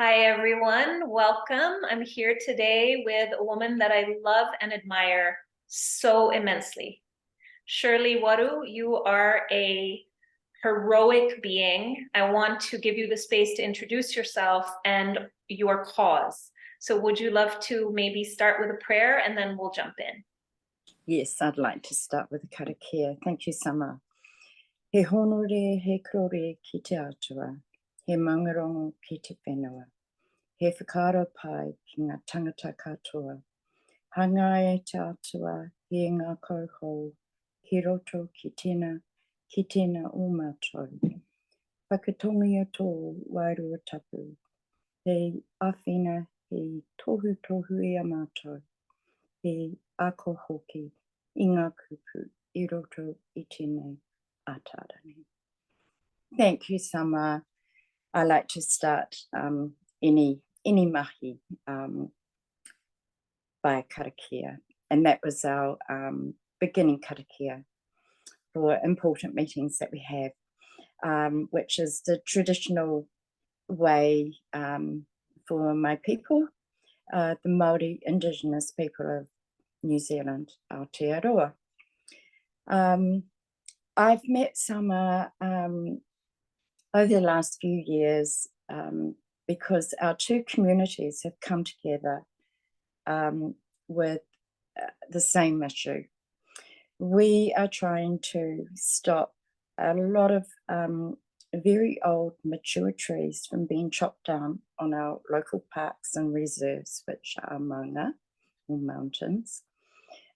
Hi, everyone. Welcome. I'm here today with a woman that I love and admire so immensely. Shirley Waru, you are a heroic being. I want to give you the space to introduce yourself and your cause. So would you love to maybe start with a prayer and then we'll jump in? Yes, I'd like to start with a karakia. Thank you, Summer. He honore, he krore ki te atua, he mangarongo ki te whenua, he whakaro pai ki ngā tangata katoa, hanga e te atua, he ngā kouhou, ki roto ki tēnā o Macho. Whakatongi a tō wairua tapu, he awhina, he tohu e a Macho, he ako hoki i ngā kupu i roto i tēnei ātarani. Thank you, Summer. I like to start any mahi by a karakia, and that was our beginning karakia for important meetings that we have, which is the traditional way for my people, the Māori Indigenous people of New Zealand, Aotearoa. I've met Summer over the last few years because our two communities have come together with the same issue. We are trying to stop a lot of very old mature trees from being chopped down on our local parks and reserves, which are maunga or mountains,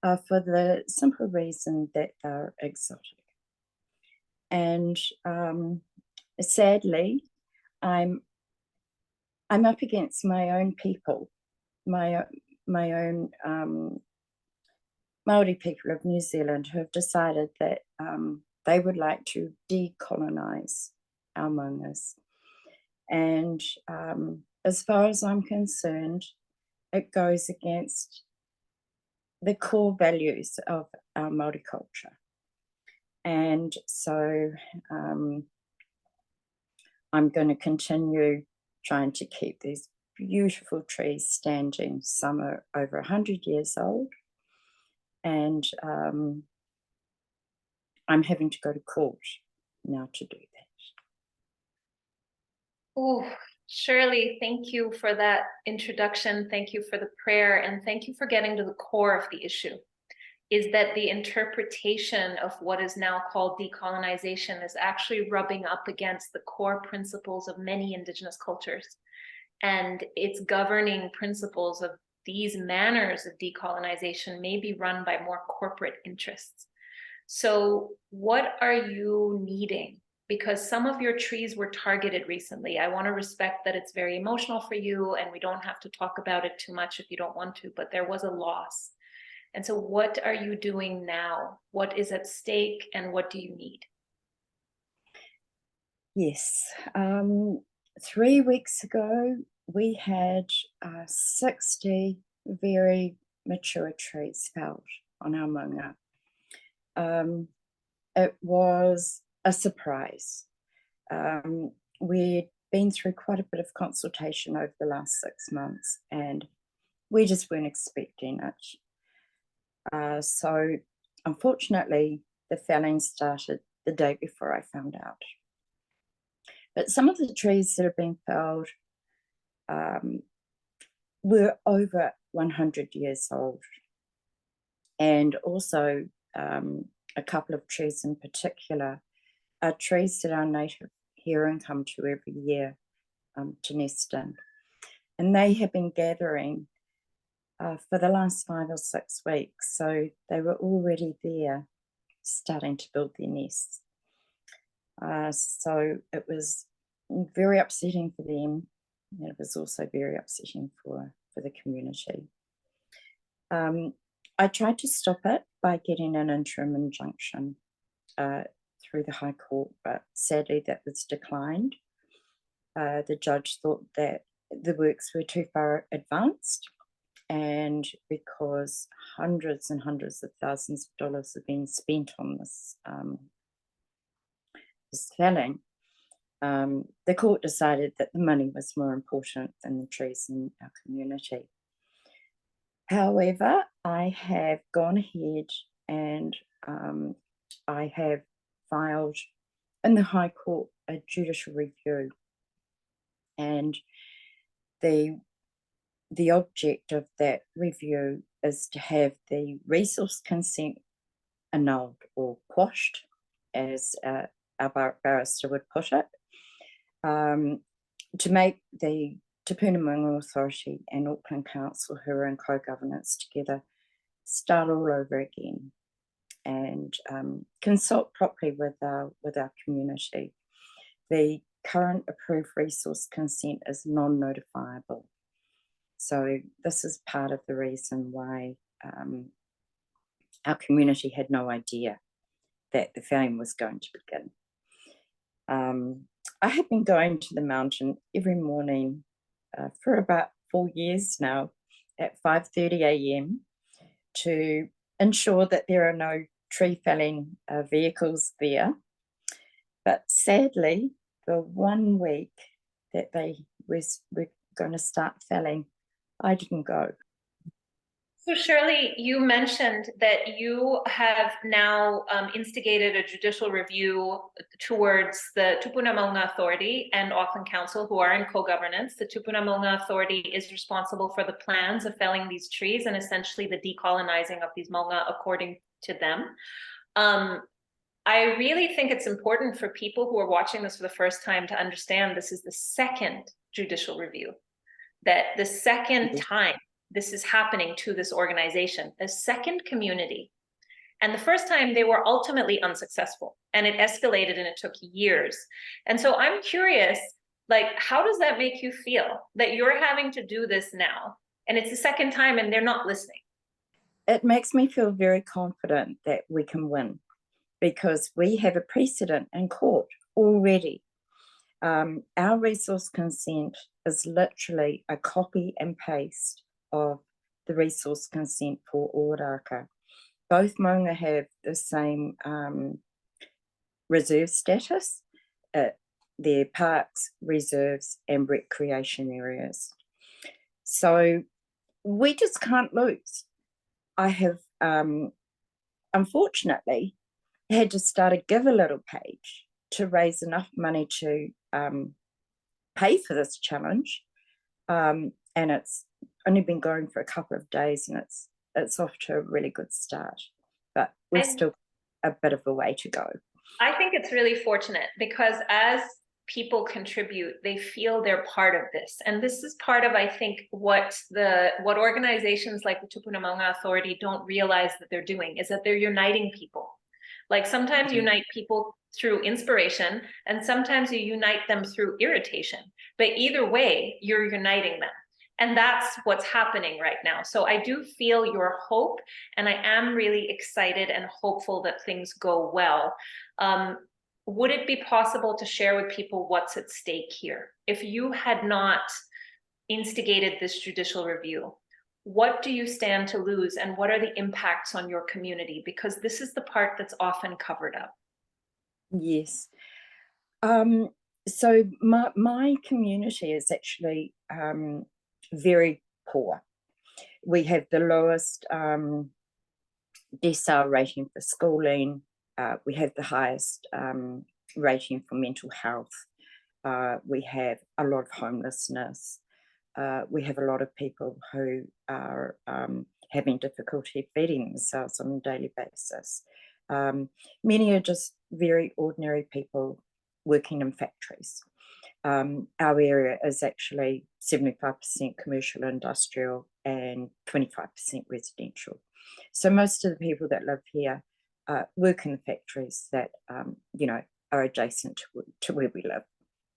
for the simple reason that they're exotic. And sadly, I'm up against my own people, my own Māori people of New Zealand who have decided that they would like to decolonize our maungas. And as far as I'm concerned, it goes against the core values of our Māori culture. And so I'm going to continue trying to keep these beautiful trees standing. Some are over 100 years old, and I'm having to go to court now to do that. Oh, Shirley, thank you for that introduction. Thank you for the prayer, and thank you for getting to the core of the issue. Is that the interpretation of what is now called decolonization is actually rubbing up against the core principles of many Indigenous cultures. And its governing principles of these manners of decolonization may be run by more corporate interests. So what are you needing? Because some of your trees were targeted recently. I want to respect that it's very emotional for you and we don't have to talk about it too much if you don't want to, but there was a loss. And so what are you doing now? What is at stake and what do you need? Yes. 3 weeks ago, we had 60 very mature trees felled on our maunga. It was a surprise. We'd been through quite a bit of consultation over the last 6 months and we just weren't expecting it. So unfortunately, the felling started the day before I found out. But some of the trees that have been felled were over 100 years old. And also a couple of trees in particular are trees that our native heron come to every year to nest in. And they have been gathering for the last 5 or 6 weeks. So they were already there starting to build their nests. So it was very upsetting for them. And it was also very upsetting for the community. I tried to stop it by getting an interim injunction through the High Court, but sadly that was declined. The judge thought that the works were too far advanced, and because hundreds and hundreds of thousands of dollars have been spent on this felling, the court decided that the money was more important than the trees in our community. However, I have gone ahead and I have filed in the High Court a judicial review, and the object of that review is to have the resource consent annulled or quashed, as our barrister would put it, to make the Tūpuna Maunga Authority and Auckland Council, who are in co-governance together, start all over again and consult properly with our community. The current approved resource consent is non-notifiable. So this is part of the reason why our community had no idea that the felling was going to begin. I have been going to the mountain every morning for about 4 years now at 5:30 a.m. to ensure that there are no tree felling vehicles there. But sadly, the 1 week that they were going to start felling, I didn't go. So Shirley, you mentioned that you have now instigated a judicial review towards the Tūpuna Maunga Authority and Auckland Council, who are in co-governance. The Tūpuna Maunga Authority is responsible for the plans of felling these trees and essentially the decolonizing of these maunga according to them. I really think it's important for people who are watching this for the first time to understand this is the second judicial review, that the second time this is happening to this organization, a second community. And the first time they were ultimately unsuccessful and it escalated and it took years. And so I'm curious, like, how does that make you feel that you're having to do this now? And it's the second time and they're not listening. It makes me feel very confident that we can win because we have a precedent in court already. Our resource consent is literally a copy and paste of the resource consent for Ōwairaka. Both maunga have the same reserve status. They're parks, reserves, and recreation areas. So we just can't lose. I have, unfortunately, had to start a Give a Little page to raise enough money to pay for this challenge. And it's only been going for a couple of days and it's off to a really good start, but we've still a bit of a way to go. I think it's really fortunate because as people contribute, they feel they're part of this. And this is part of, I think, what organizations like the Tūpuna Maunga Authority don't realize that they're doing is that they're uniting people. Like sometimes you unite people through inspiration and sometimes you unite them through irritation, but either way, you're uniting them. And that's what's happening right now. So I do feel your hope, and I am really excited and hopeful that things go well. Would it be possible to share with people what's at stake here? If you had not instigated this judicial review, what do you stand to lose and what are the impacts on your community? Because this is the part that's often covered up. Yes. So my community is actually very poor. We have the lowest decile rating for schooling. We have the highest rating for mental health. We have a lot of homelessness. We have a lot of people who are having difficulty feeding themselves on a daily basis. Many are just very ordinary people working in factories. Our area is actually 75% commercial and industrial and 25% residential. So most of the people that live here work in the factories that are adjacent to where we live,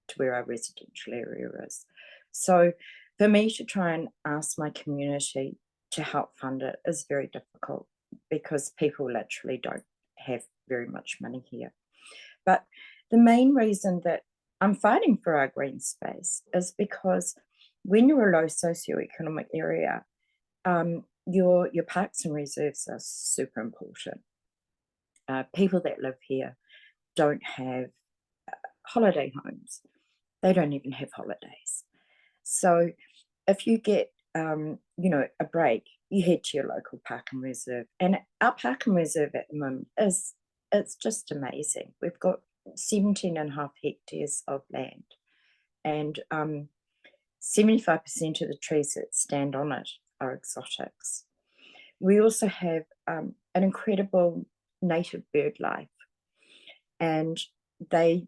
to where our residential area is. So for me to try and ask my community to help fund it is very difficult because people literally don't have very much money here. But the main reason that I'm fighting for our green space is because when you're a low socioeconomic area, your parks and reserves are super important. People that live here don't have holiday homes. They don't even have holidays. So if you get, you know, a break, you head to your local park and reserve. And our park and reserve at the moment it's just amazing. We've got 17.5 hectares of land, and 75% of the trees that stand on it are exotics. We also have an incredible native bird life, and they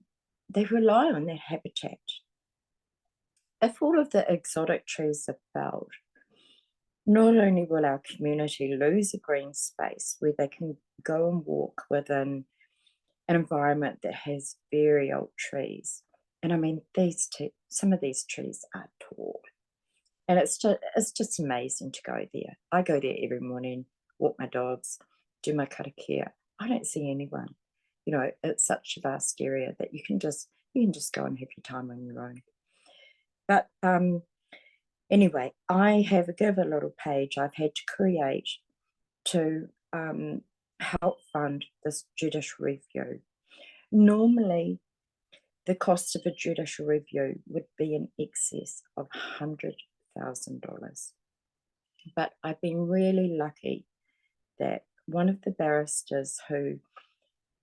rely on that habitat. If all of the exotic trees are felled, not only will our community lose a green space where they can go and walk within an environment that has very old trees. And I mean, some of these trees are tall. And it's just amazing to go there. I go there every morning, walk my dogs, do my karakia. I don't see anyone. You know, it's such a vast area that you can just go and have your time on your own. But anyway, I have a little page I've had to create to help fund this judicial review. Normally, the cost of a judicial review would be in excess of $100,000. But I've been really lucky that one of the barristers who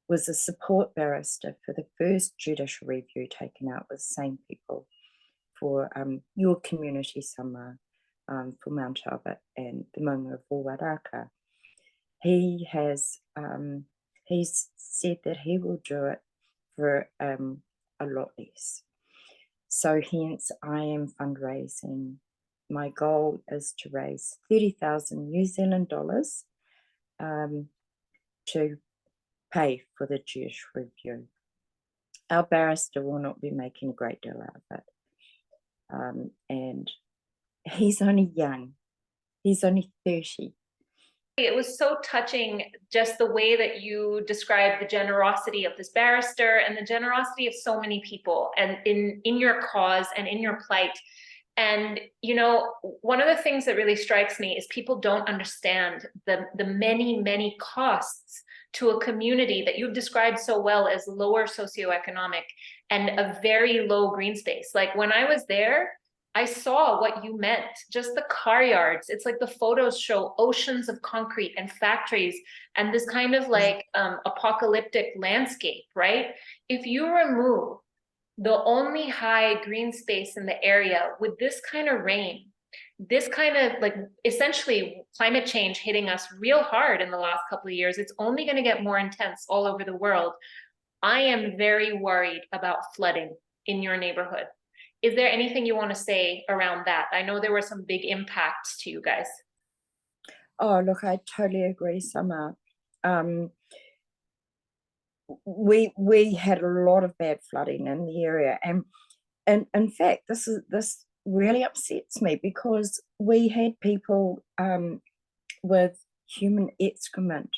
was a support barrister for the first judicial review taken out with the same people for your community summer, for Mount Albert and the Maunga of Ōwairaka. He's said that he will do it for a lot less. So hence I am fundraising. My goal is to raise 30,000 New Zealand dollars to pay for the judicial review. Our barrister will not be making a great deal out of it. And he's only young. He's only 30. It was so touching, just the way that you described the generosity of this barrister and the generosity of so many people and in your cause and in your plight. And, you know, one of the things that really strikes me is people don't understand the many, many costs to a community that you've described so well as lower socioeconomic and a very low green space. Like when I was there, I saw what you meant, just the car yards. It's like the photos show oceans of concrete and factories and this kind of like apocalyptic landscape, right? If you remove the only high green space in the area with this kind of rain, this kind of like essentially climate change hitting us real hard in the last couple of years, it's only going to get more intense all over the world. I am very worried about flooding in your neighborhood. Is there anything you want to say around that? I know there were some big impacts to you guys. Oh, look, I totally agree, Summer. We had a lot of bad flooding in the area, and in fact, this really upsets me because we had people with human excrement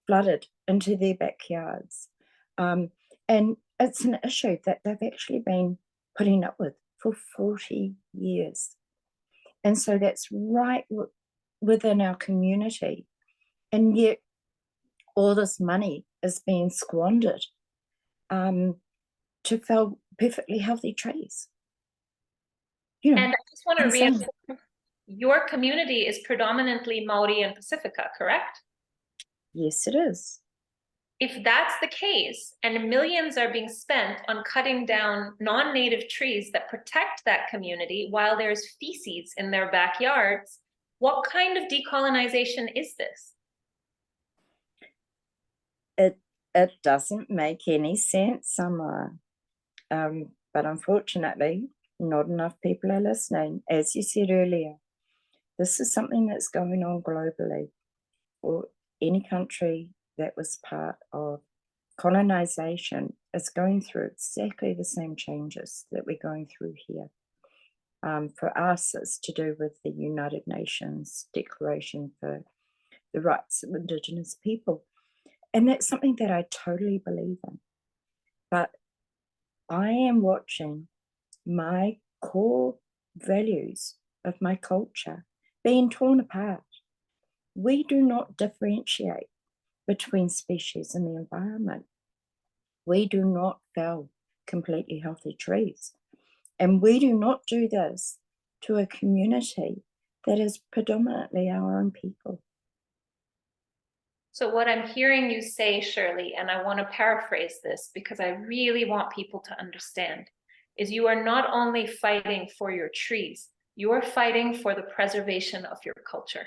flooded into their backyards, and it's an issue that they've actually been putting up with for 40 years. And so that's right within our community. And yet all this money is being squandered to fell perfectly healthy trees. You know, and I just want to reinforce, your community is predominantly Māori and Pacifica, correct? Yes, it is. If that's the case, and millions are being spent on cutting down non-native trees that protect that community while there's feces in their backyards, what kind of decolonization is this? It doesn't make any sense, Summer. But unfortunately, not enough people are listening. As you said earlier, this is something that's going on globally, or any country that was part of colonization is going through exactly the same changes that we're going through here. For us, it's to do with the United Nations Declaration for the Rights of Indigenous People. And that's something that I totally believe in. But I am watching my core values of my culture being torn apart. We do not differentiate between species in the environment. We do not fell completely healthy trees. And we do not do this to a community that is predominantly our own people. So what I'm hearing you say, Shirley, and I want to paraphrase this because I really want people to understand, is you are not only fighting for your trees, you are fighting for the preservation of your culture.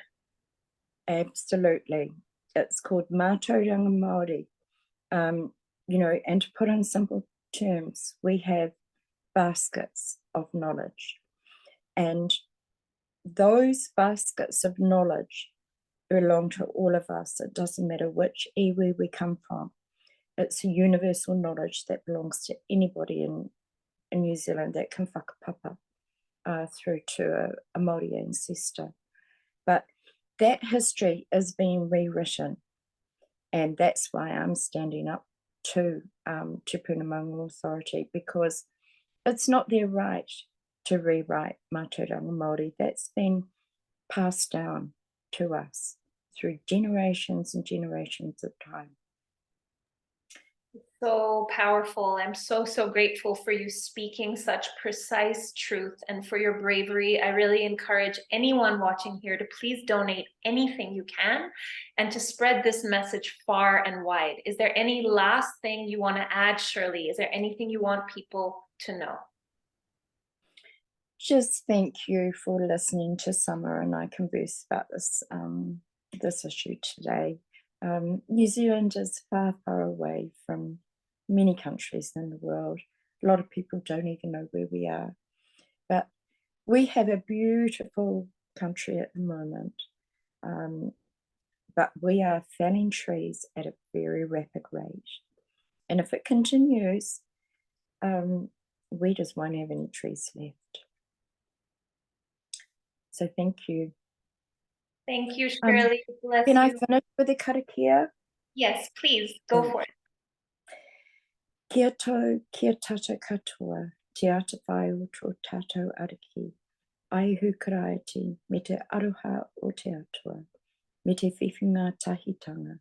Absolutely. It's called Macho Maori. You know, and to put in simple terms, we have baskets of knowledge. And those baskets of knowledge belong to all of us. It doesn't matter which iwi we come from. It's a universal knowledge that belongs to anybody in New Zealand that can whakapapa through to a Māori ancestor. But that history is being rewritten, and that's why I'm standing up to Tūpuna Maunga Authority, because it's not their right to rewrite mātauranga Māori. That's been passed down to us through generations and generations of time. So powerful. I'm so grateful for you speaking such precise truth and for your bravery. I really encourage anyone watching here to please donate anything you can and to spread this message far and wide. Is there any last thing you want to add, Shirley? Is there anything you want people to know? Just thank you for listening to Summer and I converse about this, this issue today. New Zealand is far, far away from many countries in the world. A lot of people don't even know where we are. But we have a beautiful country at the moment. But we are felling trees at a very rapid rate. And if it continues, we just won't have any trees left. So thank you. Thank you, Shirley. Bless Can I you. finish with the karakia? Yes, please, go for it. Kia tau, kia tata katoa, te ata whai o tō tātou ariki, aihu karaiti, me te aroha o te atua, me te whiwhinga tahitanga,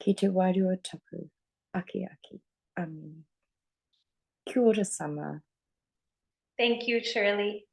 ki te wairua tapu, aki aki, amen. Kia ora, Summer. Thank you, Shirley.